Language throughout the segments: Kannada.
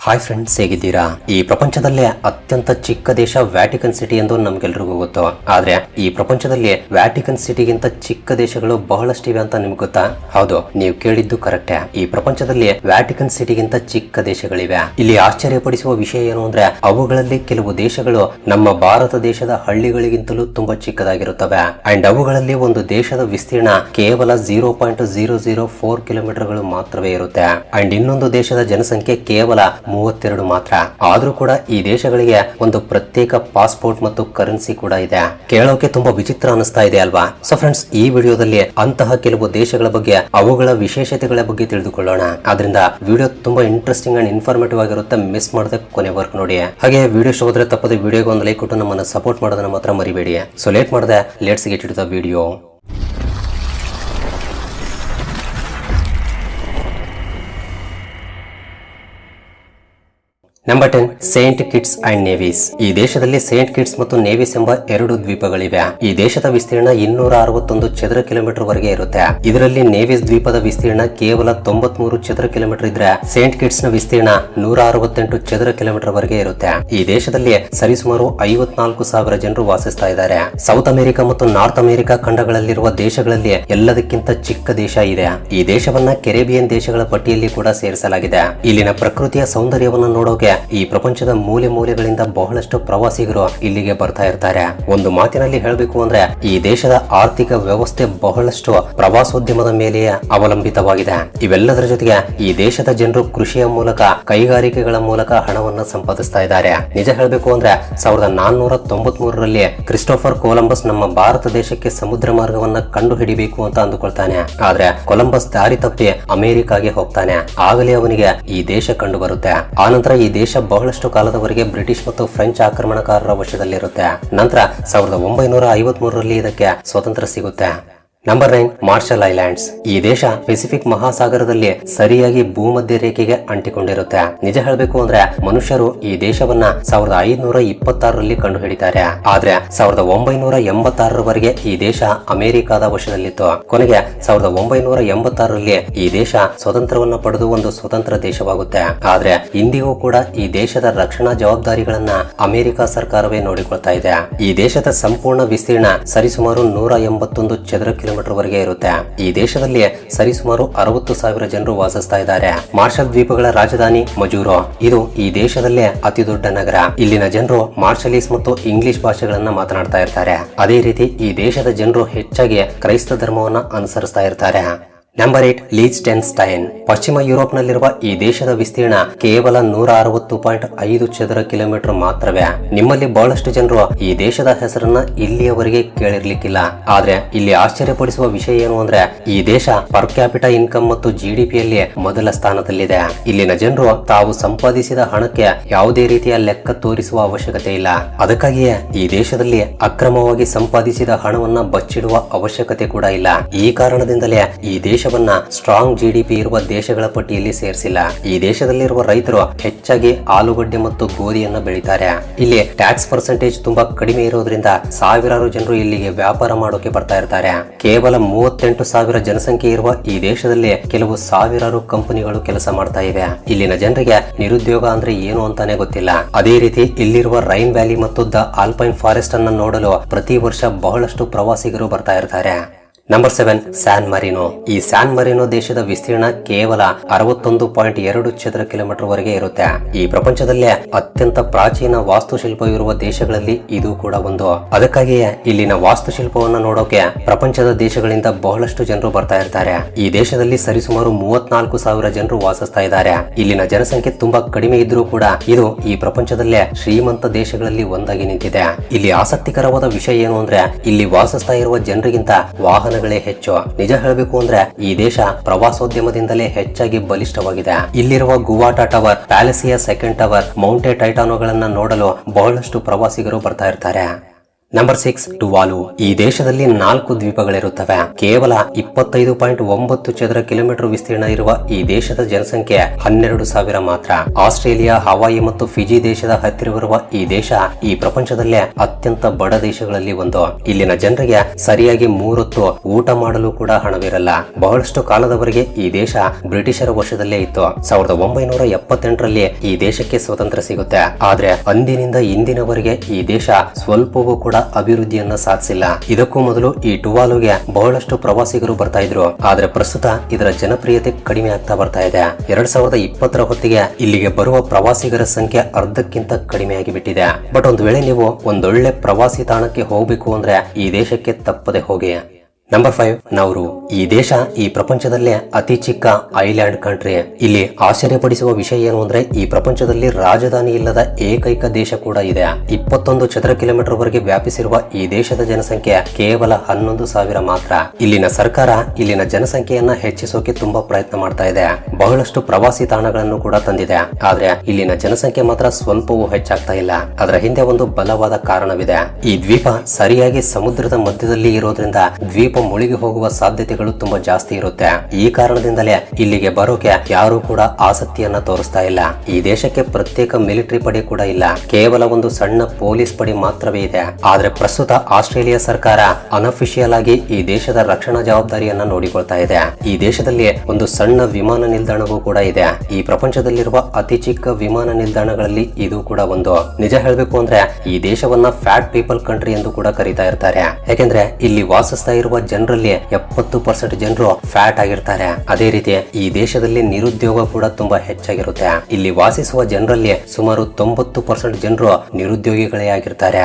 ಹಾಯ್ ಫ್ರೆಂಡ್ಸ್, ಹೇಗಿದ್ದೀರಾ? ಈ ಪ್ರಪಂಚದಲ್ಲೇ ಅತ್ಯಂತ ಚಿಕ್ಕ ದೇಶ ವ್ಯಾಟಿಕನ್ ಸಿಟಿ ಎಂದು ನಮ್ಗೆಲ್ರಿಗೂ ಗೊತ್ತು. ಆದ್ರೆ ಈ ಪ್ರಪಂಚದಲ್ಲಿ ವ್ಯಾಟಿಕನ್ ಸಿಟಿಗಿಂತ ಚಿಕ್ಕ ದೇಶಗಳು ಬಹಳಷ್ಟಿವೆ ಅಂತ ನಿಮ್ಗೆ ಗೊತ್ತಾ? ಹೌದು, ನೀವು ಕೇಳಿದ್ದು ಕರೆಕ್ಟೇ. ಈ ಪ್ರಪಂಚದಲ್ಲಿ ವ್ಯಾಟಿಕನ್ ಸಿಟಿಗಿಂತ ಚಿಕ್ಕ ದೇಶಗಳಿವೆ. ಇಲ್ಲಿ ಆಶ್ಚರ್ಯಪಡಿಸುವ ವಿಷಯ ಏನು ಅಂದ್ರೆ ಅವುಗಳಲ್ಲಿ ಕೆಲವು ದೇಶಗಳು ನಮ್ಮ ಭಾರತ ದೇಶದ ಹಳ್ಳಿಗಳಿಗಿಂತಲೂ ತುಂಬಾ ಚಿಕ್ಕದಾಗಿರುತ್ತವೆ. ಅಂಡ್ ಅವುಗಳಲ್ಲಿ ಒಂದು ದೇಶದ ವಿಸ್ತೀರ್ಣ ಕೇವಲ 0.004 ಕಿಲೋಮೀಟರ್ಗಳು ಮಾತ್ರವೇ ಇರುತ್ತೆ. ಅಂಡ್ ಇನ್ನೊಂದು ದೇಶದ ಜನಸಂಖ್ಯೆ ಕೇವಲ 32 ಮಾತ್ರ. ಆದ್ರೂ ಕೂಡ ಈ ದೇಶಗಳಿಗೆ ಒಂದು ಪ್ರತ್ಯೇಕ ಪಾಸ್ಪೋರ್ಟ್ ಮತ್ತು ಕರೆನ್ಸಿ ಕೂಡ ಇದೆ. ಕೇಳೋಕೆ ತುಂಬಾ ವಿಚಿತ್ರ ಅನಿಸ್ತಾ ಇದೆ ಅಲ್ವಾ? ಸೊ ಫ್ರೆಂಡ್ಸ್, ಈ ವಿಡಿಯೋದಲ್ಲಿ ಅಂತಹ ಕೆಲವು ದೇಶಗಳ ಬಗ್ಗೆ, ಅವುಗಳ ವಿಶೇಷತೆಗಳ ಬಗ್ಗೆ ತಿಳಿದುಕೊಳ್ಳೋಣ. ಆದ್ರಿಂದ ವಿಡಿಯೋ ತುಂಬಾ ಇಂಟ್ರೆಸ್ಟಿಂಗ್ ಅಂಡ್ ಇನ್ಫಾರ್ಮೇಟಿವ್ ಆಗಿರುತ್ತೆ. ಮಿಸ್ ಮಾಡದೆ ಕೊನೆವರೆಗೂ ನೋಡಿ. ಹಾಗೆ ವಿಡಿಯೋ ಇಷ್ಟ ಹೋದ್ರೆ ತಪ್ಪದೆ ವಿಡಿಯೋಗೆ ಒಂದು ಲೈಕ್ ಕೊಟ್ಟು ನಮ್ಮನ್ನು ಸಪೋರ್ಟ್ ಮಾಡೋದನ್ನ ಮಾತ್ರ ಮರಿಬೇಡಿ. ಸೊ ಲೇಟ್ ಮಾಡದೆ let's get it the video. Number 10, Saint Kitts and Nevis. ಈ ದೇಶದಲ್ಲಿ ಸೇಂಟ್ ಕಿಟ್ಸ್ ಮತ್ತು ನೇವಿಸ್ ಎಂಬ ಎರಡು ದ್ವೀಪಗಳಿವೆ. ಈ ದೇಶದ ವಿಸ್ತೀರ್ಣ 261 ಚದರ ಕಿಲೋಮೀಟರ್ ವರೆಗೆ ಇರುತ್ತೆ. ಇದರಲ್ಲಿ ನೇವಿಸ್ ದ್ವೀಪದ ವಿಸ್ತೀರ್ಣ ಕೇವಲ 93 ಚದರ ಕಿಲೋಮೀಟರ್ ಇದ್ರೆ ಸೇಂಟ್ ಕಿಟ್ಸ್ ನ ವಿಸ್ತೀರ್ಣ 168 ಚದರ ಕಿಲೋಮೀಟರ್ ವರೆಗೆ ಇರುತ್ತೆ. ಈ ದೇಶದಲ್ಲಿ ಸರಿಸುಮಾರು 54,000 ಜನರು ವಾಸಿಸ್ತಾ ಇದ್ದಾರೆ. ಸೌತ್ ಅಮೆರಿಕ ಮತ್ತು ನಾರ್ತ್ ಅಮೆರಿಕ ಖಂಡಗಳಲ್ಲಿರುವ ದೇಶಗಳಲ್ಲಿ ಎಲ್ಲದಕ್ಕಿಂತ ಚಿಕ್ಕ ದೇಶ ಇದೆ. ಈ ದೇಶವನ್ನ ಕೆರೆಬಿಯನ್ ದೇಶಗಳ ಪಟ್ಟಿಯಲ್ಲಿ ಕೂಡ ಸೇರಿಸಲಾಗಿದೆ. ಇಲ್ಲಿನ ಪ್ರಕೃತಿಯ ಸೌಂದರ್ಯವನ್ನು ನೋಡೋಕೆ ಈ ಪ್ರಪಂಚದ ಮೂಲೆ ಮೂಲೆಗಳಿಂದ ಬಹಳಷ್ಟು ಪ್ರವಾಸಿಗರು ಇಲ್ಲಿಗೆ ಬರ್ತಾ ಇರ್ತಾರೆ. ಒಂದು ಮಾತಿನಲ್ಲಿ ಹೇಳಬೇಕು ಅಂದ್ರೆ ಈ ದೇಶದ ಆರ್ಥಿಕ ವ್ಯವಸ್ಥೆ ಬಹಳಷ್ಟು ಪ್ರವಾಸೋದ್ಯಮದ ಮೇಲೆಯೇ ಅವಲಂಬಿತವಾಗಿದೆ. ಇವೆಲ್ಲದರ ಜೊತೆಗೆ ಈ ದೇಶದ ಜನರು ಕೃಷಿಯ ಮೂಲಕ, ಕೈಗಾರಿಕೆಗಳ ಮೂಲಕ ಹಣವನ್ನ ಸಂಪಾದಿಸ್ತಾ ಇದ್ದಾರೆ. ನಿಜ ಹೇಳಬೇಕು ಅಂದ್ರೆ 1493ರಲ್ಲಿ ಕ್ರಿಸ್ಟೋಫರ್ ಕೊಲಂಬಸ್ ನಮ್ಮ ಭಾರತ ದೇಶಕ್ಕೆ ಸಮುದ್ರ ಮಾರ್ಗವನ್ನ ಕಂಡು ಹಿಡಿಬೇಕು ಅಂತ ಅಂದುಕೊಳ್ತಾನೆ. ಆದ್ರೆ ಕೊಲಂಬಸ್ ದಾರಿ ತಪ್ಪಿ ಅಮೆರಿಕಾಗೆ ಹೋಗ್ತಾನೆ. ಆಗಲೇ ಅವನಿಗೆ ಈ ದೇಶ ಕಂಡು ಬರುತ್ತೆ. ಆನಂತರ ಈ ದೇಶ ಬಹಳಷ್ಟು ಕಾಲದವರೆಗೆ ಬ್ರಿಟಿಷ್ ಮತ್ತು ಫ್ರೆಂಚ್ ಆಕ್ರಮಣಕಾರರ ವಶದಲ್ಲಿರುತ್ತೆ. ನಂತರ 1953ರಲ್ಲಿ ಇದಕ್ಕೆ ಸ್ವಾತಂತ್ರ್ಯ ಸಿಗುತ್ತೆ. Number 9, Marshall Islands. ಈ ದೇಶ ಪೆಸಿಫಿಕ್ ಮಹಾಸಾಗರದಲ್ಲಿ ಸರಿಯಾಗಿ ಭೂಮಧ್ಯ ರೇಖೆಗೆ ಅಂಟಿಕೊಂಡಿರುತ್ತೆ. ನಿಜ ಹೇಳಬೇಕು ಅಂದ್ರೆ ಮನುಷ್ಯರು ಈ ದೇಶವನ್ನ 1526ರಲ್ಲಿ ಕಂಡು ಹಿಡಿತಾರೆ. ಆದ್ರೆ 1986ರವರೆಗೆ ಈ ದೇಶ ಅಮೆರಿಕಾದ ವಶದಲ್ಲಿತ್ತು. ಕೊನೆಗೆ 1986ರಲ್ಲಿ ಈ ದೇಶ ಸ್ವತಂತ್ರವನ್ನ ಪಡೆದು ಒಂದು ಸ್ವತಂತ್ರ ದೇಶವಾಗುತ್ತೆ. ಆದ್ರೆ ಇಂದಿಗೂ ಕೂಡ ಈ ದೇಶದ ರಕ್ಷಣಾ ಜವಾಬ್ದಾರಿಗಳನ್ನ ಅಮೆರಿಕ ಸರ್ಕಾರವೇ ನೋಡಿಕೊಳ್ತಾ ಇದೆ. ಈ ದೇಶದ ಸಂಪೂರ್ಣ ವಿಸ್ತೀರ್ಣ ಸರಿಸುಮಾರು 181 ಚದರ ಕಿಲೋಮೀಟರ್ ವರೆಗೆ ಇರುತ್ತೆ. ಈ ದೇಶದಲ್ಲಿ ಸರಿಸುಮಾರು 60,000 ಜನರು ವಾಸಿಸ್ತಾ ಇದ್ದಾರೆ. ಮಾರ್ಷಲ್ ದ್ವೀಪಗಳ ರಾಜಧಾನಿ ಮಜೂರೋ. ಇದು ಈ ದೇಶದಲ್ಲೇ ಅತಿ ದೊಡ್ಡ ನಗರ. ಇಲ್ಲಿನ ಜನರು ಮಾರ್ಷಲೀಸ್ ಮತ್ತು ಇಂಗ್ಲಿಷ್ ಭಾಷೆಗಳನ್ನ ಮಾತನಾಡ್ತಾ ಇರ್ತಾರೆ. ಅದೇ ರೀತಿ ಈ ದೇಶದ ಜನರು ಹೆಚ್ಚಾಗಿ ಕ್ರೈಸ್ತ ಧರ್ಮವನ್ನ ಅನುಸರಿಸ್ತಾ ಇರ್ತಾರೆ. ನಂಬರ್ 8, ಲೀಚ್ಟೆನ್ಸ್ಟೈನ್. ಪಶ್ಚಿಮ ಯುರೋಪ್ ನಲ್ಲಿರುವ ಈ ದೇಶದ ವಿಸ್ತೀರ್ಣ ಕೇವಲ 160.5 ಚದರ ಕಿಲೋಮೀಟರ್ ಮಾತ್ರವೇ. ನಿಮ್ಮಲ್ಲಿ ಬಹಳಷ್ಟು ಜನರು ಈ ದೇಶದ ಹೆಸರನ್ನ ಇಲ್ಲಿಯವರೆಗೆ ಕೇಳಿರ್ಲಿಕ್ಕಿಲ್ಲ. ಆದ್ರೆ ಇಲ್ಲಿ ಆಶ್ಚರ್ಯಪಡಿಸುವ ವಿಷಯ ಏನು ಅಂದ್ರೆ ಈ ದೇಶ ಪರ್ ಕ್ಯಾಪಿಟಾ ಇನ್ಕಮ್ ಮತ್ತು ಜಿಡಿಪಿಯಲ್ಲಿ ಮೊದಲ ಸ್ಥಾನದಲ್ಲಿದೆ. ಇಲ್ಲಿನ ಜನರು ತಾವು ಸಂಪಾದಿಸಿದ ಹಣಕ್ಕೆ ಯಾವುದೇ ರೀತಿಯ ಲೆಕ್ಕ ತೋರಿಸುವ ಅವಶ್ಯಕತೆ ಇಲ್ಲ. ಅದಕ್ಕಾಗಿಯೇ ಈ ದೇಶದಲ್ಲಿ ಅಕ್ರಮವಾಗಿ ಸಂಪಾದಿಸಿದ ಹಣವನ್ನ ಬಚ್ಚಿಡುವ ಅವಶ್ಯಕತೆ ಕೂಡ ಇಲ್ಲ. ಈ ಕಾರಣದಿಂದಲೇ ಈ ದೇಶವನ್ನ ಸ್ಟ್ರಾಂಗ್ ಜಿಡಿಪಿ ಇರುವ ದೇಶಗಳ ಪಟ್ಟಿಯಲ್ಲಿ ಸೇರಿಸಿಲ್ಲ. ಈ ದೇಶದಲ್ಲಿರುವ ರೈತರು ಹೆಚ್ಚಾಗಿ ಆಲೂಗಡ್ಡೆ ಮತ್ತು ಗೋಧಿಯನ್ನ ಬೆಳೀತಾರೆ. ಇಲ್ಲಿ ಟ್ಯಾಕ್ಸ್ ಪರ್ಸೆಂಟೇಜ್ ತುಂಬಾ ಕಡಿಮೆ ಇರೋದ್ರಿಂದ ಸಾವಿರಾರು ಜನರು ಇಲ್ಲಿಗೆ ವ್ಯಾಪಾರ ಮಾಡೋಕೆ ಬರ್ತಾ ಇರ್ತಾರೆ. ಕೇವಲ 38,000 ಜನಸಂಖ್ಯೆ ಇರುವ ಈ ದೇಶದಲ್ಲಿ ಕೆಲವು ಸಾವಿರಾರು ಕಂಪನಿಗಳು ಕೆಲಸ ಮಾಡ್ತಾ ಇವೆ. ಇಲ್ಲಿನ ಜನರಿಗೆ ನಿರುದ್ಯೋಗ ಅಂದ್ರೆ ಏನು ಅಂತಾನೆ ಗೊತ್ತಿಲ್ಲ. ಅದೇ ರೀತಿ ಇಲ್ಲಿರುವ ರೈನ್ ವ್ಯಾಲಿ ಮತ್ತು ದ ಆಲ್ಪೈನ್ ಫಾರೆಸ್ಟ್ ಅನ್ನ ನೋಡಲು ಪ್ರತಿ ವರ್ಷ ಬಹಳಷ್ಟು ಪ್ರವಾಸಿಗರು ಬರ್ತಾ ಇರ್ತಾರೆ. Number 7, San Marino. ಈ ಸ್ಯಾನ್ ಮರಿನೋ ದೇಶದ ವಿಸ್ತೀರ್ಣ ಕೇವಲ 61.2 ಚದರ ಕಿಲೋಮೀಟರ್ ವರೆಗೆ ಇರುತ್ತೆ. ಈ ಪ್ರಪಂಚದಲ್ಲೇ ಅತ್ಯಂತ ಪ್ರಾಚೀನ ವಾಸ್ತುಶಿಲ್ಪವಿರುವ ದೇಶಗಳಲ್ಲಿ ಇದು ಕೂಡ ಒಂದು. ಅದಕ್ಕಾಗಿಯೇ ಇಲ್ಲಿನ ವಾಸ್ತುಶಿಲ್ಪವನ್ನು ನೋಡೋಕೆ ಪ್ರಪಂಚದ ದೇಶಗಳಿಂದ ಬಹಳಷ್ಟು ಜನರು ಬರ್ತಾ ಇರ್ತಾರೆ. ಈ ದೇಶದಲ್ಲಿ ಸರಿಸುಮಾರು 34,000 ಜನರು ವಾಸಿಸ್ತಾ ಇದ್ದಾರೆ. ಇಲ್ಲಿನ ಜನಸಂಖ್ಯೆ ತುಂಬಾ ಕಡಿಮೆ ಇದ್ರೂ ಕೂಡ ಇದು ಈ ಪ್ರಪಂಚದಲ್ಲೇ ಶ್ರೀಮಂತ ದೇಶಗಳಲ್ಲಿ ಒಂದಾಗಿ ನಿಂತಿದೆ. ಇಲ್ಲಿ ಆಸಕ್ತಿಕರವಾದ ವಿಷಯ ಏನು ಅಂದ್ರೆ ಇಲ್ಲಿ ವಾಸಿಸ್ತಾ ಇರುವ ಜನರಿಗಿಂತ ವಾಹನ ಹೆಚ್ಚು. ನಿಜ ಹೇಳಬೇಕು ಅಂದ್ರೆ ಈ ದೇಶ ಪ್ರವಾಸೋದ್ಯಮದಿಂದಲೇ ಹೆಚ್ಚಾಗಿ ಬಲಿಷ್ಠವಾಗಿದೆ. ಇಲ್ಲಿರುವ ಗುವಾಟಾ ಟವರ್, ಪ್ಯಾಲೆಸಿಯಾ ಸೆಕೆಂಡ್ ಟವರ್, ಮೌಂಟೆ ಟೈಟಾನೋಗಳನ್ನ ನೋಡಲು ಬಹಳಷ್ಟು ಪ್ರವಾಸಿಗರು ಬರ್ತಾ ಇರ್ತಾರೆ. Number 6 Tuvalu. ಈ ದೇಶದಲ್ಲಿ 4 ದ್ವೀಪಗಳಿರುತ್ತವೆ. ಕೇವಲ 25.9 ಚದರ ಕಿಲೋಮೀಟರ್ ವಿಸ್ತೀರ್ಣ ಇರುವ ಈ ದೇಶದ ಜನಸಂಖ್ಯೆ 12,000 ಮಾತ್ರ. ಆಸ್ಟ್ರೇಲಿಯಾ, ಹವಾಯಿ ಮತ್ತು ಫಿಜಿ ದೇಶದ ಹತ್ತಿರವಿರುವ ಈ ದೇಶ ಈ ಪ್ರಪಂಚದಲ್ಲೇ ಅತ್ಯಂತ ಬಡ ದೇಶಗಳಲ್ಲಿ ಒಂದು. ಇಲ್ಲಿನ ಜನರಿಗೆ ಸರಿಯಾಗಿ 3 ಹೊತ್ತು ಊಟ ಮಾಡಲು ಕೂಡ ಹಣವಿರಲ್ಲ. ಬಹಳಷ್ಟು ಕಾಲದವರೆಗೆ ಈ ದೇಶ ಬ್ರಿಟಿಷರ ವಶದಲ್ಲೇ ಇತ್ತು. 1978ರಲ್ಲಿ ಈ ದೇಶಕ್ಕೆ ಸ್ವತಂತ್ರ ಸಿಗುತ್ತೆ. ಆದ್ರೆ ಅಂದಿನಿಂದ ಇಂದಿನವರೆಗೆ ಈ ದೇಶ ಸ್ವಲ್ಪವೂ ಕೂಡ ಅಭಿವೃದ್ಧಿಯನ್ನ ಸಾಧಿಸಿಲ್ಲ. ಇದಕ್ಕೂ ಮೊದಲು ಈ ಟುವಾಲುಗೆ ಬಹಳಷ್ಟು ಪ್ರವಾಸಿಗರು ಬರ್ತಾ ಇದ್ರು. ಆದ್ರೆ ಪ್ರಸ್ತುತ ಇದರ ಜನಪ್ರಿಯತೆ ಕಡಿಮೆ ಆಗ್ತಾ ಬರ್ತಾ ಇದೆ. 2020ರ ಹೊತ್ತಿಗೆ ಇಲ್ಲಿಗೆ ಬರುವ ಪ್ರವಾಸಿಗರ ಸಂಖ್ಯೆ ಅರ್ಧಕ್ಕಿಂತ ಕಡಿಮೆಯಾಗಿ ಬಿಟ್ಟಿದೆ. ಬಟ್ ಒಂದು ವೇಳೆ ನೀವು ಒಂದೊಳ್ಳೆ ಪ್ರವಾಸಿ ತಾಣಕ್ಕೆ ಹೋಗ್ಬೇಕು ಅಂದ್ರೆ ಈ ದೇಶಕ್ಕೆ ತಪ್ಪದೆ ಹೋಗಿ. Number 5 Nauru. ಈ ದೇಶ ಈ ಪ್ರಪಂಚದಲ್ಲೇ ಅತಿ ಚಿಕ್ಕ ಐಲ್ಯಾಂಡ್ ಕಂಟ್ರಿ. ಇಲ್ಲಿ ಆಶ್ಚರ್ಯಪಡಿಸುವ ವಿಷಯ ಏನು ಅಂದ್ರೆ ಈ ಪ್ರಪಂಚದಲ್ಲಿ ರಾಜಧಾನಿ ಇಲ್ಲದ ಏಕೈಕ ದೇಶ ಕೂಡ ಇದೆ. 21 ಚದರ ಕಿಲೋಮೀಟರ್ ವರೆಗೆ ವ್ಯಾಪಿಸಿರುವ ಈ ದೇಶದ ಜನಸಂಖ್ಯೆ ಕೇವಲ 11,000 ಮಾತ್ರ. ಇಲ್ಲಿನ ಸರ್ಕಾರ ಇಲ್ಲಿನ ಜನಸಂಖ್ಯೆಯನ್ನ ಹೆಚ್ಚಿಸೋಕೆ ತುಂಬಾ ಪ್ರಯತ್ನ ಮಾಡ್ತಾ ಇದೆ. ಬಹಳಷ್ಟು ಪ್ರವಾಸಿ ತಾಣಗಳನ್ನು ಕೂಡ ತಂದಿದೆ. ಆದ್ರೆ ಇಲ್ಲಿನ ಜನಸಂಖ್ಯೆ ಮಾತ್ರ ಸ್ವಲ್ಪವೂ ಹೆಚ್ಚಾಗ್ತಾ ಇಲ್ಲ. ಅದರ ಹಿಂದೆ ಒಂದು ಬಲವಾದ ಕಾರಣವಿದೆ. ಈ ದ್ವೀಪ ಸರಿಯಾಗಿ ಸಮುದ್ರದ ಮಧ್ಯದಲ್ಲಿ ಇರೋದ್ರಿಂದ ದ್ವೀಪ ಮುಳುಗಿ ಹೋಗುವ ಸಾಧ್ಯತೆಗಳು ತುಂಬಾ ಜಾಸ್ತಿ ಇರುತ್ತೆ. ಈ ಕಾರಣದಿಂದಲೇ ಇಲ್ಲಿಗೆ ಬರೋಕೆ ಯಾರು ಕೂಡ ಆಸಕ್ತಿಯನ್ನ ತೋರಿಸ್ತಾ ಇಲ್ಲ. ಈ ದೇಶಕ್ಕೆ ಪ್ರತ್ಯೇಕ ಮಿಲಿಟರಿ ಪಡೆ ಕೂಡ ಇಲ್ಲ. ಕೇವಲ ಒಂದು ಸಣ್ಣ ಪೊಲೀಸ್ ಪಡೆ ಮಾತ್ರವೇ ಇದೆ. ಆದ್ರೆ ಪ್ರಸ್ತುತ ಆಸ್ಟ್ರೇಲಿಯಾ ಸರ್ಕಾರ ಅನ್ಅಫಿಷಿಯಲ್ ಆಗಿ ಈ ದೇಶದ ರಕ್ಷಣಾ ಜವಾಬ್ದಾರಿಯನ್ನ ನೋಡಿಕೊಳ್ತಾ ಇದೆ. ಈ ದೇಶದಲ್ಲಿ ಒಂದು ಸಣ್ಣ ವಿಮಾನ ನಿಲ್ದಾಣವೂ ಕೂಡ ಇದೆ. ಈ ಪ್ರಪಂಚದಲ್ಲಿರುವ ಅತಿ ಚಿಕ್ಕ ವಿಮಾನ ನಿಲ್ದಾಣಗಳಲ್ಲಿ ಇದು ಕೂಡ ಒಂದು. ನಿಜ ಹೇಳಬೇಕು ಅಂದ್ರೆ ಈ ದೇಶವನ್ನ ಫ್ಯಾಟ್ ಪೀಪಲ್ ಕಂಟ್ರಿ ಎಂದು ಕೂಡ ಕರೀತಾ ಇರ್ತಾರೆ. ಯಾಕೆಂದ್ರೆ ಇಲ್ಲಿ ವಾಸಿಸ್ತಾ ಇರುವ ಜನರಲ್ಲಿ 70% ಜನರು ಫ್ಯಾಟ್ ಆಗಿರ್ತಾರೆ. ಅದೇ ರೀತಿ ಈ ದೇಶದಲ್ಲಿ ನಿರುದ್ಯೋಗ ಕೂಡ ತುಂಬಾ ಹೆಚ್ಚಾಗಿರುತ್ತೆ. ಇಲ್ಲಿ ವಾಸಿಸುವ ಜನರಲ್ಲಿ ಸುಮಾರು 90% ಜನರು ನಿರುದ್ಯೋಗಿಗಳೇ ಆಗಿರ್ತಾರೆ.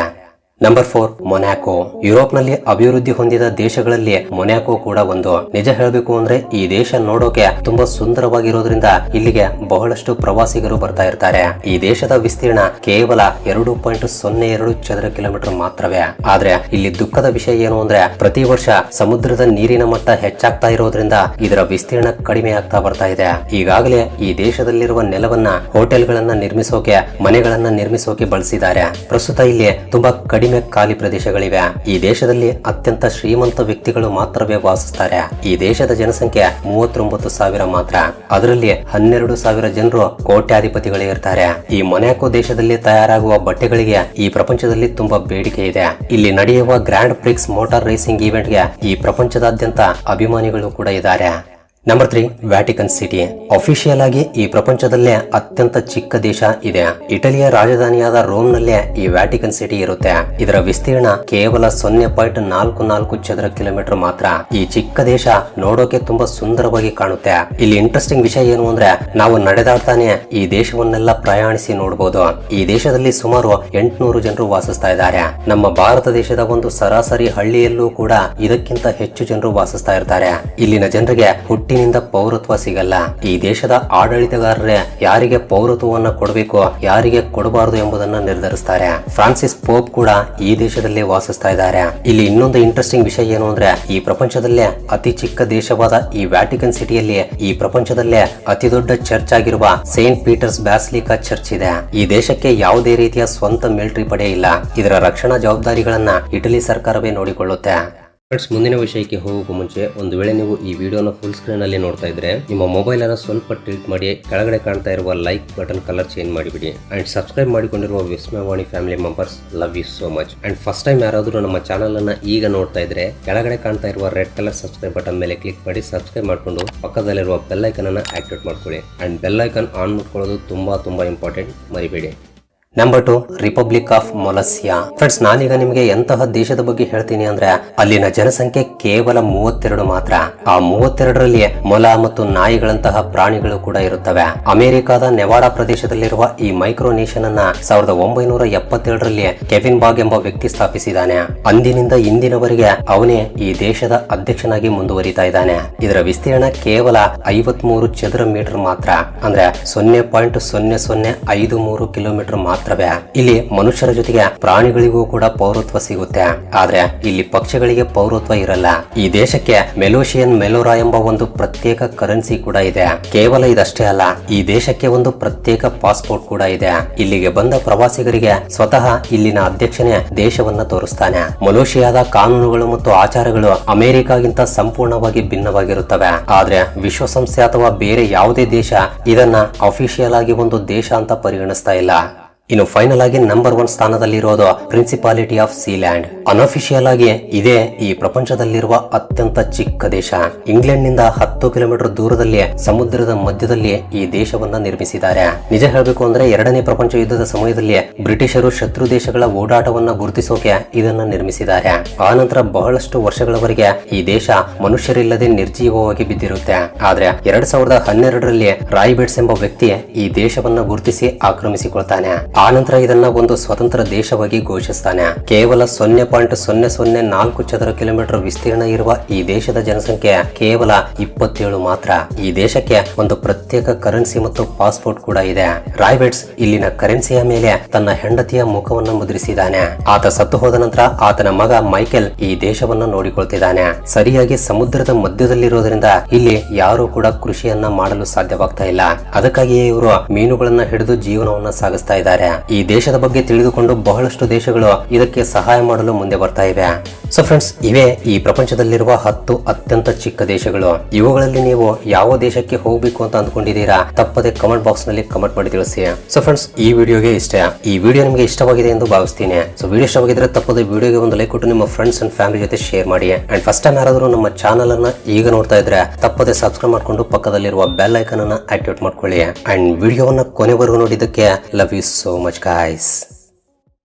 Number 4 Monaco. ಯುರೋಪ್ ನಲ್ಲಿ ಅಭಿವೃದ್ಧಿ ಹೊಂದಿದ ದೇಶಗಳಲ್ಲಿ ಮೊನಾಕೋ ಕೂಡ ಒಂದು. ನಿಜ ಹೇಳಬೇಕು ಅಂದ್ರೆ ಈ ದೇಶ ನೋಡೋಕೆ ತುಂಬಾ ಸುಂದರವಾಗಿರೋದ್ರಿಂದ ಇಲ್ಲಿಗೆ ಬಹಳಷ್ಟು ಪ್ರವಾಸಿಗರು ಬರ್ತಾ ಇರ್ತಾರೆ. ಈ ದೇಶದ ವಿಸ್ತೀರ್ಣ ಕೇವಲ 2.02 ಚದರ ಕಿಲೋಮೀಟರ್ ಮಾತ್ರವೇ. ಆದ್ರೆ ಇಲ್ಲಿ ದುಃಖದ ವಿಷಯ ಏನು ಅಂದ್ರೆ ಪ್ರತಿ ವರ್ಷ ಸಮುದ್ರದ ನೀರಿನ ಮಟ್ಟ ಹೆಚ್ಚಾಗ್ತಾ ಇರೋದ್ರಿಂದ ಇದರ ವಿಸ್ತೀರ್ಣ ಕಡಿಮೆ ಆಗ್ತಾ ಬರ್ತಾ ಇದೆ. ಈಗಾಗಲೇ ಈ ದೇಶದಲ್ಲಿರುವ ನೆಲವನ್ನ ಹೋಟೆಲ್ಗಳನ್ನ ನಿರ್ಮಿಸೋಕೆ, ಮನೆಗಳನ್ನ ನಿರ್ಮಿಸೋಕೆ ಬಳಸಿದ್ದಾರೆ. ಪ್ರಸ್ತುತ ಇಲ್ಲಿ ತುಂಬಾ ಕಡಿಮೆ ಖಾಲಿ ಪ್ರದೇಶಗಳಿವೆ. ಈ ದೇಶದಲ್ಲಿ ಅತ್ಯಂತ ಶ್ರೀಮಂತ ವ್ಯಕ್ತಿಗಳು ಮಾತ್ರವೇ ವಾಸಿಸ್ತಾರೆ. ಈ ದೇಶದ ಜನಸಂಖ್ಯೆ 39,000 ಮಾತ್ರ. ಅದರಲ್ಲಿ 12,000 ಜನರು ಕೋಟ್ಯಾಧಿಪತಿಗಳೇ ಇರ್ತಾರೆ. ಈ ಮೊನಾಕೋ ದೇಶದಲ್ಲಿ ತಯಾರಾಗುವ ಬಟ್ಟೆಗಳಿಗೆ ಈ ಪ್ರಪಂಚದಲ್ಲಿ ತುಂಬಾ ಬೇಡಿಕೆ ಇದೆ. ಇಲ್ಲಿ ನಡೆಯುವ ಗ್ರ್ಯಾಂಡ್ ಪ್ರಿಕ್ಸ್ ಮೋಟಾರ್ ರೇಸಿಂಗ್ ಇವೆಂಟ್ಗೆ ಈ ಪ್ರಪಂಚದಾದ್ಯಂತ ಅಭಿಮಾನಿಗಳು ಕೂಡ ಇದ್ದಾರೆ. Number 3 Vatican city. ಅಫಿಷಿಯಲ್ ಆಗಿ ಈ ಪ್ರಪಂಚದಲ್ಲೇ ಅತ್ಯಂತ ಚಿಕ್ಕ ದೇಶ ಇದೆ. ಇಟಲಿಯ ರಾಜಧಾನಿಯಾದ ರೋಮ್ ನಲ್ಲೇ ಈ ವ್ಯಾಟಿಕನ್ ಸಿಟಿ ಇರುತ್ತೆ. ಇದರ ವಿಸ್ತೀರ್ಣ ಕೇವಲ 0.44 ಚದರ ಕಿಲೋಮೀಟರ್ ಮಾತ್ರ. ಈ ಚಿಕ್ಕ ದೇಶ ನೋಡೋಕೆ ತುಂಬಾ ಸುಂದರವಾಗಿ ಕಾಣುತ್ತೆ. ಇಲ್ಲಿ ಇಂಟ್ರೆಸ್ಟಿಂಗ್ ವಿಷಯ ಏನು ಅಂದ್ರೆ ನಾವು ನಡೆದಾಡ್ತಾನೆ ಈ ದೇಶವನ್ನೆಲ್ಲ ಪ್ರಯಾಣಿಸಿ ನೋಡಬಹುದು. ಈ ದೇಶದಲ್ಲಿ ಸುಮಾರು 800 ಜನರು ವಾಸಿಸ್ತಾ ಇದ್ದಾರೆ. ನಮ್ಮ ಭಾರತ ದೇಶದ ಒಂದು ಸರಾಸರಿ ಹಳ್ಳಿಯಲ್ಲೂ ಕೂಡ ಇದಕ್ಕಿಂತ ಹೆಚ್ಚು ಜನರು ವಾಸಿಸ್ತಾ ಇರ್ತಾರೆ. ಇಲ್ಲಿನ ಜನರಿಗೆ ಹುಟ್ಟಿನಿಂದ ಪೌರತ್ವ ಸಿಗಲ್ಲ. ಈ ದೇಶದ ಆಡಳಿತಗಾರರೇ ಯಾರಿಗೆ ಪೌರತ್ವವನ್ನ ಕೊಡಬೇಕು, ಯಾರಿಗೆ ಕೊಡಬಾರದು ಎಂಬುದನ್ನ ನಿರ್ಧರಿಸ್ತಾರೆ. ಫ್ರಾನ್ಸಿಸ್ ಪೋಪ್ ಕೂಡ ಈ ದೇಶದಲ್ಲೇ ವಾಸಿಸ್ತಾ ಇದ್ದಾರೆ. ಇಲ್ಲಿ ಇನ್ನೊಂದು ಇಂಟ್ರೆಸ್ಟಿಂಗ್ ವಿಷಯ ಏನು ಅಂದ್ರೆ ಈ ಪ್ರಪಂಚದಲ್ಲೇ ಅತಿ ಚಿಕ್ಕ ದೇಶವಾದ ಈ ವ್ಯಾಟಿಕನ್ ಸಿಟಿಯಲ್ಲಿ ಈ ಪ್ರಪಂಚದಲ್ಲೇ ಅತಿ ದೊಡ್ಡ ಚರ್ಚ್ ಆಗಿರುವ ಸೇಂಟ್ ಪೀಟರ್ಸ್ ಬ್ಯಾಸಿಲಿಕಾ ಚರ್ಚ್ ಇದೆ. ಈ ದೇಶಕ್ಕೆ ಯಾವುದೇ ರೀತಿಯ ಸ್ವಂತ ಮಿಲಿಟರಿ ಪಡೆ ಇಲ್ಲ. ಇದರ ರಕ್ಷಣಾ ಜವಾಬ್ದಾರಿಗಳನ್ನ ಇಟಲಿ ಸರ್ಕಾರವೇ ನೋಡಿಕೊಳ್ಳುತ್ತೆ. ಫ್ರೆಂಡ್ಸ್, ಮುಂದಿನ ವಿಷಯಕ್ಕೆ ಹೋಗೋಕ್ಕೂ ಮುಂಚೆ ಒಂದು ವೇಳೆ ನೀವು ಈ ವಿಡಿಯೋನ ಫುಲ್ ಸ್ಕ್ರೀನ್ ಅಲ್ಲಿ ನೋಡ್ತಾ ಇದ್ರೆ ನಿಮ್ಮ ಮೊಬೈಲ್ ಅನ್ನು ಸ್ವಲ್ಪ ಟಿಲ್ಟ್ ಮಾಡಿ ಕೆಳಗಡೆ ಕಾಣ್ತಾ ಇರುವ ಲೈಕ್ ಬಟನ್ ಕಲರ್ ಚೇಂಜ್ ಮಾಡಿಬಿಡಿ. ಅಂಡ್ ಸಬ್ಸ್ಕ್ರೈಬ್ ಮಾಡಿಕೊಂಡಿರುವ Vismayavani family members, love you so much. And first time ಯಾರಾದರೂ ನಮ್ಮ ಚಾನಲ್ ಅನ್ನ ಈಗ ನೋಡ್ತಾ ಇದ್ರೆ ಕೆಳಗಡೆ ಕಾಣ್ತಾ ಇರುವ ರೆಡ್ ಕಲರ್ ಸಬ್ಸ್ಕ್ರೈಬ್ ಬಟನ್ ಮೇಲೆ ಕ್ಲಿಕ್ ಮಾಡಿ ಸಬ್ಸ್ಕ್ರೈಬ್ ಮಾಡ್ಕೊಂಡು ಪಕ್ಕದಲ್ಲಿರುವ ಬೆಲ್ ಐಕನ್ ಅನ್ನ ಆಕ್ಟಿವೇಟ್ ಮಾಡ್ಕೊಳ್ಳಿ. ಅಂಡ್ ಬೆಲ್ ಐಕನ್ ಆನ್ ಮಾಡ್ಕೊಳ್ಳೋದು ತುಂಬಾ ಇಂಪಾರ್ಟೆಂಟ್, ಮರಿಬೇಡಿ. Number 2 republic of Molossia. Friends, ನಾನೀಗ ನಿಮಗೆ ಎಂತಹ ದೇಶದ ಬಗ್ಗೆ ಹೇಳ್ತೀನಿ ಅಂದ್ರೆ ಅಲ್ಲಿನ ಜನಸಂಖ್ಯೆ ಕೇವಲ 32 ಮಾತ್ರ. ಆ 32ರಲ್ಲಿ ಮೊಲ ಮತ್ತು ನಾಯಿಗಳಂತಹ ಪ್ರಾಣಿಗಳು ಕೂಡ ಇರುತ್ತವೆ. ಅಮೆರಿಕಾದ ನೆವಾಡಾ ಪ್ರದೇಶದಲ್ಲಿರುವ ಈ ಮೈಕ್ರೋನೇಷನ್ ಅನ್ನ 1977ರಲ್ಲಿ ಕೆವಿನ್ ಬಾಗ್ ಎಂಬ ವ್ಯಕ್ತಿ ಸ್ಥಾಪಿಸಿದ್ದಾನೆ. ಅಂದಿನಿಂದ ಇಂದಿನವರೆಗೆ ಅವನೇ ಈ ದೇಶದ ಅಧ್ಯಕ್ಷನಾಗಿ ಮುಂದುವರಿತಾ ಇದ್ದಾನೆ. ಇದರ ವಿಸ್ತೀರ್ಣ ಕೇವಲ 53 ಚದರ ಮೀಟರ್ ಮಾತ್ರ, ಅಂದ್ರೆ 0.0053 ಕಿಲೋಮೀಟರ್ ಮಾತ್ರ ಮಾತ್ರವೇ. ಇಲ್ಲಿ ಮನುಷ್ಯರ ಜೊತೆಗೆ ಪ್ರಾಣಿಗಳಿಗೂ ಕೂಡ ಪೌರತ್ವ ಸಿಗುತ್ತೆ, ಆದ್ರೆ ಇಲ್ಲಿ ಪಕ್ಷಿಗಳಿಗೆ ಪೌರತ್ವ ಇರಲ್ಲ. ಈ ದೇಶಕ್ಕೆ ಮೆಲೋಶಿಯನ್ ಮೆಲೋರಾ ಎಂಬ ಒಂದು ಪ್ರತ್ಯೇಕ ಕರೆನ್ಸಿ ಕೂಡ ಇದೆ. ಕೇವಲ ಇದಷ್ಟೇ ಅಲ್ಲ, ಈ ದೇಶಕ್ಕೆ ಒಂದು ಪ್ರತ್ಯೇಕ ಪಾಸ್ಪೋರ್ಟ್ ಕೂಡ ಇದೆ. ಇಲ್ಲಿಗೆ ಬಂದ ಪ್ರವಾಸಿಗರಿಗೆ ಸ್ವತಃ ಇಲ್ಲಿನ ಅಧ್ಯಕ್ಷನೇ ದೇಶವನ್ನ ತೋರಿಸ್ತಾನೆ. ಮಲೇಷಿಯಾದ ಕಾನೂನುಗಳು ಮತ್ತು ಆಚಾರಗಳು ಅಮೆರಿಕಾಗಿಂತ ಸಂಪೂರ್ಣವಾಗಿ ಭಿನ್ನವಾಗಿರುತ್ತವೆ, ಆದ್ರೆ ವಿಶ್ವಸಂಸ್ಥೆ ಅಥವಾ ಬೇರೆ ಯಾವುದೇ ದೇಶ ಇದನ್ನ ಅಫಿಷಿಯಲ್ ಆಗಿ ಒಂದು ದೇಶ ಅಂತ ಪರಿಗಣಿಸ್ತಾ ಇಲ್ಲ. ಇನ್ನು ಫೈನಲ್ ಆಗಿ number 1 ಸ್ಥಾನದಲ್ಲಿರೋದು principality of Sealand. Unofficial ಆಗಿ ಇದೇ ಈ ಪ್ರಪಂಚದಲ್ಲಿರುವ ಅತ್ಯಂತ ಚಿಕ್ಕ ದೇಶ. ಇಂಗ್ಲೆಂಡ್ ನಿಂದ 10 ಕಿಲೋಮೀಟರ್ ದೂರದಲ್ಲಿ ಸಮುದ್ರದ ಮಧ್ಯದಲ್ಲಿ ಈ ದೇಶವನ್ನ ನಿರ್ಮಿಸಿದ್ದಾರೆ. ನಿಜ ಹೇಳಬೇಕು ಅಂದ್ರೆ 2ನೇ ಪ್ರಪಂಚ ಯುದ್ಧದ ಸಮಯದಲ್ಲಿ ಬ್ರಿಟಿಷರು ಶತ್ರು ದೇಶಗಳ ಓಡಾಟವನ್ನ ಗುರುತಿಸೋಕೆ ಇದನ್ನ ನಿರ್ಮಿಸಿದ್ದಾರೆ. ಆ ನಂತರ ಬಹಳಷ್ಟು ವರ್ಷಗಳವರೆಗೆ ಈ ದೇಶ ಮನುಷ್ಯರಿಲ್ಲದೆ ನಿರ್ಜೀವವಾಗಿ ಬಿದ್ದಿರುತ್ತೆ. ಆದ್ರೆ 2012ರಲ್ಲಿ ರಾಯ್ಬೆಟ್ಸ್ ಎಂಬ ವ್ಯಕ್ತಿ ಈ ದೇಶವನ್ನ ಗುರುತಿಸಿ ಆಕ್ರಮಿಸಿಕೊಳ್ತಾನೆ. ಆ ನಂತರ ಇದನ್ನ ಒಂದು ಸ್ವತಂತ್ರ ದೇಶವಾಗಿ ಘೋಷಿಸ್ತಾನೆ. ಕೇವಲ 0.004 ಚದರ ಕಿಲೋಮೀಟರ್ ವಿಸ್ತೀರ್ಣ ಇರುವ ಈ ದೇಶದ ಜನಸಂಖ್ಯೆ ಕೇವಲ 27 ಮಾತ್ರ. ಈ ದೇಶಕ್ಕೆ ಒಂದು ಪ್ರತ್ಯೇಕ ಕರೆನ್ಸಿ ಮತ್ತು ಪಾಸ್ಪೋರ್ಟ್ ಕೂಡ ಇದೆ. ರಾಯ್ಬೆಟ್ಸ್ ಇಲ್ಲಿನ ಕರೆನ್ಸಿಯ ಮೇಲೆ ತನ್ನ ಹೆಂಡತಿಯ ಮುಖವನ್ನು ಮುದ್ರಿಸಿದ್ದಾನೆ. ಆತ ಸತ್ತು ಹೋದ ನಂತರ ಆತನ ಮಗ ಮೈಕೆಲ್ ಈ ದೇಶವನ್ನ ನೋಡಿಕೊಳ್ತಿದ್ದಾನೆ. ಸರಿಯಾಗಿ ಸಮುದ್ರದ ಮಧ್ಯದಲ್ಲಿರೋದ್ರಿಂದ ಇಲ್ಲಿ ಯಾರು ಕೂಡ ಕೃಷಿಯನ್ನ ಮಾಡಲು ಸಾಧ್ಯವಾಗ್ತಾ ಇಲ್ಲ. ಅದಕ್ಕಾಗಿಯೇ ಇವರು ಮೀನುಗಳನ್ನ ಹಿಡಿದು ಜೀವನವನ್ನ ಸಾಗಿಸ್ತಾ ಇದ್ದಾರೆ. ಈ ದೇಶದ ಬಗ್ಗೆ ತಿಳಿದುಕೊಂಡು ಬಹಳಷ್ಟು ದೇಶಗಳು ಇದಕ್ಕೆ ಸಹಾಯ ಮಾಡಲು ಮುಂದೆ ಬರ್ತಾ ಇವೆ. ಸೊ ಫ್ರೆಂಡ್ಸ್, ಇವೇ ಈ ಪ್ರಪಂಚದಲ್ಲಿರುವ 10 ಅತ್ಯಂತ ಚಿಕ್ಕ ದೇಶಗಳು. ಇವುಗಳಲ್ಲಿ ನೀವು ಯಾವ ದೇಶಕ್ಕೆ ಹೋಗಬೇಕು ಅಂತ ಅಂದ್ಕೊಂಡಿದ್ದೀರಾ ತಪ್ಪದೆ ಕಮೆಂಟ್ ಬಾಕ್ಸ್ ನಲ್ಲಿ ಕಮೆಂಟ್ ಮಾಡಿ ತಿಳಿಸಿ. ಸೊ ಫ್ರೆಂಡ್ಸ್, ಈ ವಿಡಿಯೋಗೆ ಈ ವಿಡಿಯೋ ನಿಮಗೆ ಇಷ್ಟವಾಗಿದೆ ಎಂದು ಭಾವಿಸ್ತೀನಿ. ಸೊ ವಿಡಿಯೋ ಇಷ್ಟವಾಗಿದ್ರೆ ತಪ್ಪದೆ ವಿಡಿಯೋಗೆ ಒಂದು ಲೈಕ್ ಕೊಟ್ಟು ನಿಮ್ಮ ಫ್ರೆಂಡ್ಸ್ ಅಂಡ್ ಫ್ಯಾಮಿಲಿ ಜೊತೆ ಶೇರ್ ಮಾಡಿ. ಅಂಡ್ ಫಸ್ಟ್ ಟೈಮ್ ಯಾರಾದರೂ ನಮ್ಮ ಚಾನಲ್ ಅನ್ನ ಈಗ ನೋಡ್ತಾ ಇದ್ರೆ ತಪ್ಪದೆ ಸಬ್ಸ್ಕ್ರೈಬ್ ಮಾಡ್ಕೊಂಡು ಪಕ್ಕದಲ್ಲಿರುವ ಬೆಲ್ ಐಕಾನ್ ಅನ್ನ ಆಕ್ಟಿವೇಟ್ ಮಾಡ್ಕೊಳ್ಳಿ. ಅಂಡ್ ವಿಡಿಯೋವನ್ನ ಕೊನೆವರೆಗೂ ನೋಡಿದ್ದಕ್ಕೆ love you so much guys.